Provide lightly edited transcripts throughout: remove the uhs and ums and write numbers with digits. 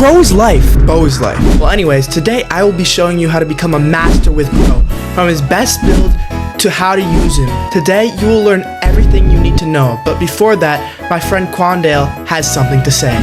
Crow's life, Bo's life. Well anyways, today I will be showing you how to become a master with Crow, from his best build to how to use him. Today you will learn everything you need to know, but before that, my friend Quandale has something to say.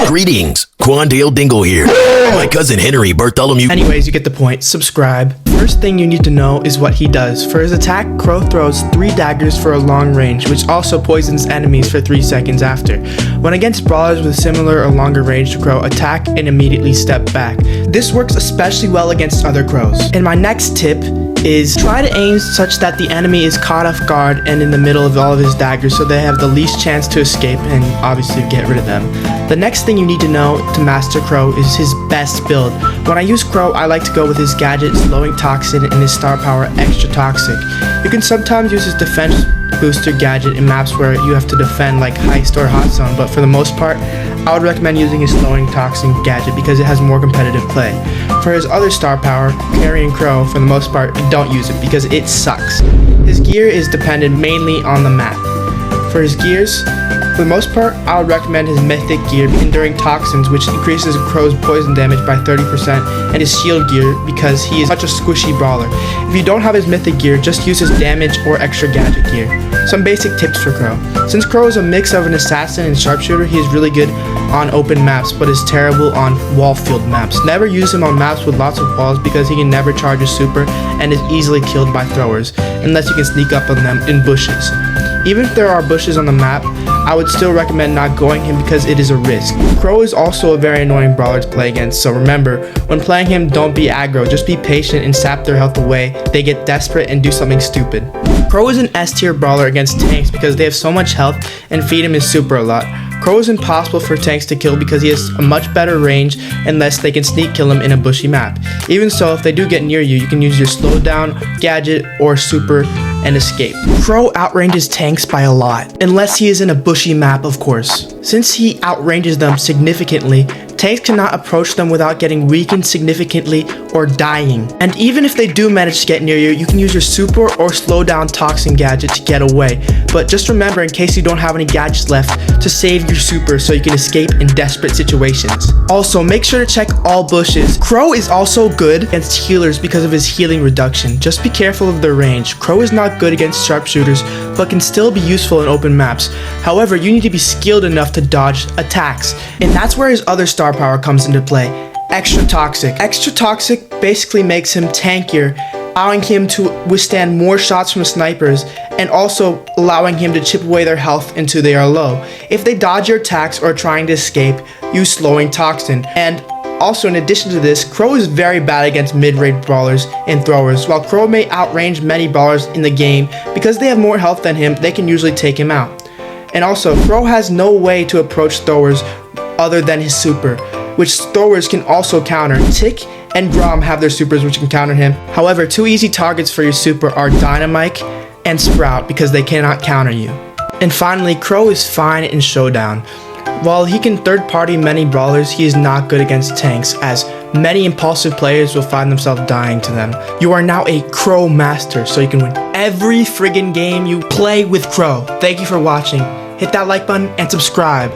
Greetings, Quandale Dingle here. My cousin Henry Bartholomew. Anyways, you get the point. Subscribe. First thing you need to know is what he does. For his attack, Crow throws 3 daggers for a long range, which also poisons enemies for 3 seconds after. When against brawlers with similar or longer range to Crow, attack and immediately step back. This works especially well against other Crows. And my next tip is try to aim such that the enemy is caught off guard and in the middle of all of his daggers so they have the least chance to escape and obviously get rid of them. The next thing you need to know to master Crow is his best build. When I use Crow, I like to go with his gadget Slowing Toxin and his star power Extra Toxic. You can sometimes use his defense booster gadget in maps where you have to defend like Heist or Hot Zone, but for the most part, I would recommend using his Slowing Toxin gadget because it has more competitive play. For his other star power, Carrying Crow, for the most part, don't use it because it sucks. His gear is dependent mainly on the map. For his gears, for the most part, I would recommend his Mythic gear, Enduring Toxins, which increases Crow's poison damage by 30%, and his shield gear because he is such a squishy brawler. If you don't have his Mythic gear, just use his damage or extra gadget gear. Some basic tips for Crow. Since Crow is a mix of an assassin and sharpshooter, he is really good on open maps, but is terrible on wall-filled maps. Never use him on maps with lots of walls because he can never charge a super and is easily killed by throwers, unless you can sneak up on them in bushes. Even if there are bushes on the map, I would still recommend not going him because it is a risk. Crow is also a very annoying brawler to play against, so remember, when playing him, don't be aggro, just be patient and sap their health away. They get desperate and do something stupid. Crow is an S tier brawler against tanks because they have so much health and feed him his super a lot. Crow is impossible for tanks to kill because he has a much better range unless they can sneak kill him in a bushy map. Even so, if they do get near you, you can use your slowdown, gadget, or super and escape. Crow outranges tanks by a lot, unless he is in a bushy map of course. Since he outranges them significantly, tanks cannot approach them without getting weakened significantly or dying. And even if they do manage to get near you, you can use your super or slowdown toxin gadget to get away. But just remember, in case you don't have any gadgets left, to save your super so you can escape in desperate situations. Also, make sure to check all bushes. Crow is also good against healers because of his healing reduction. Just be careful of their range. Crow is not good against sharpshooters, but can still be useful in open maps. However, you need to be skilled enough to dodge attacks, and that's where his other star power comes into play, Extra Toxic. Extra Toxic basically makes him tankier, allowing him to withstand more shots from snipers and also allowing him to chip away their health until they are low. If they dodge your attacks or are trying to escape, use Slowing Toxin. And also, in addition to this, Crow is very bad against mid-range brawlers and throwers. While Crow may outrange many brawlers in the game, because they have more health than him, they can usually take him out. And also, Crow has no way to approach throwers other than his super, which throwers can also counter. Tick and Grom have their supers which can counter him. However, 2 easy targets for your super are Dynamite and Sprout because they cannot counter you. And finally, Crow is fine in Showdown. While he can third-party many brawlers, he is not good against tanks, as many impulsive players will find themselves dying to them. You are now a Crow master, so you can win every friggin' game you play with Crow. Thank you for watching. Hit that like button and subscribe.